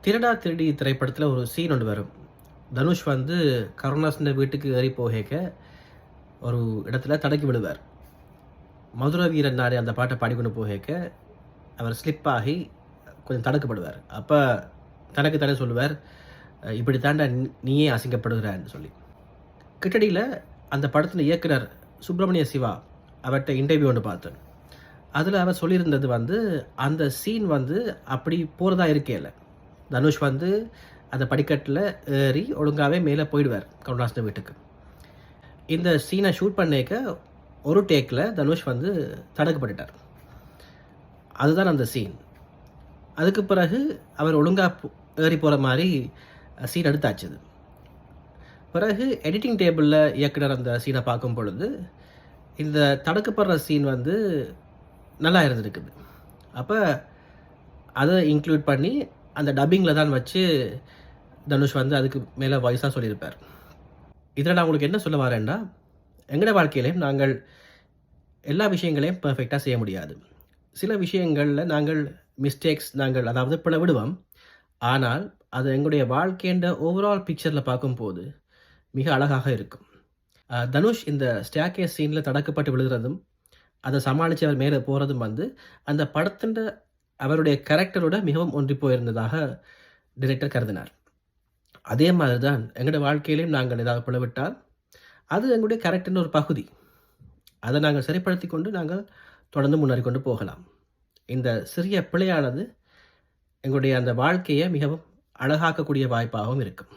திருடா திருடி திரைப்படத்தில் ஒரு சீன் ஒன்று வரும். தனுஷ் வந்து கருணாஸின் வீட்டுக்கு ஏறி போகேக்க ஒரு இடத்துல தடக்கி விழுவார். மதுர வீரன் நாடே அந்த பாட்டை பாடிக்கொண்டு போகேக்க அவர் ஸ்லிப் ஆகி கொஞ்சம் தடுக்கப்படுவார். அப்போ தனக்கு தானே சொல்லுவார், இப்படி தாண்டா நீயே அசிங்கப்படுகிறான்னு சொல்லி. கிட்டடியில் அந்த படத்தின் இயக்குனர் சுப்பிரமணிய சிவா அவர்கிட்ட இன்டர்வியூ ஒன்று பார்த்தேன். அதில் அவர் சொல்லியிருந்தது வந்து அந்த சீன் வந்து அப்படி போகிறதா இருக்கேல. தனுஷ் வந்து அந்த படிக்கட்டில் ஏறி ஒழுங்காகவே மேலே போயிடுவார் கருணாஸின் வீட்டுக்கு. இந்த சீனை ஷூட் பண்ணிக்க ஒரு டேக்கில் தனுஷ் வந்து தடுக்கப்பட்டுட்டார். அதுதான் அந்த சீன். அதுக்கு பிறகு அவர் ஒழுங்காக ஏறி போகிற மாதிரி சீன் எடுத்தாச்சுது. பிறகு எடிட்டிங் டேபிளில் இயக்குனர் அந்த சீனை பார்க்கும் பொழுது இந்த தடுக்கப்படுற சீன் வந்து நல்லா இருந்திருக்குது. அப்போ அதை இன்க்ளூட் பண்ணி அந்த டப்பிங்கில் தான் வச்சு தனுஷ் வந்து அதுக்கு மேலே வாய்ஸாக சொல்லியிருப்பார். இதில் நான் உங்களுக்கு என்ன சொல்ல வரேன்னா, எங்களோட வாழ்க்கையிலையும் நாங்கள் எல்லா விஷயங்களையும் பர்ஃபெக்டாக செய்ய முடியாது. சில விஷயங்களில் நாங்கள் மிஸ்டேக்ஸ் அதாவது பிழை விடுவோம். ஆனால் அது எங்களுடைய வாழ்க்கைன்ற ஓவரால் பிக்சரில் பார்க்கும்போது மிக அழகாக இருக்கும். தனுஷ் இந்த ஸ்டேர்கேஸ் சீனில் தடுக்கப்பட்டு விழுகிறதும் அதை சமாளித்து அவர் மேலே போகிறதும் வந்து அந்த படத்தின் அவருடைய கேரக்டரோட மிகவும் ஒன்றி போயிருந்ததாக டிரெக்டர் கருதினார். அதே மாதிரி தான் எங்களுடைய வாழ்க்கையிலையும் நாங்கள் ஏதாவது பிளவிட்டால் அது எங்களுடைய கேரக்டரின் ஒரு பகுதி. அதை நாங்கள் சரிப்படுத்தி கொண்டு நாங்கள் தொடர்ந்து முன்னேறி கொண்டு போகலாம். இந்த சிறிய பிழையானது எங்களுடைய அந்த வாழ்க்கையை மிகவும் அழகாக்கக்கூடிய வாய்ப்பாகவும் இருக்கும்.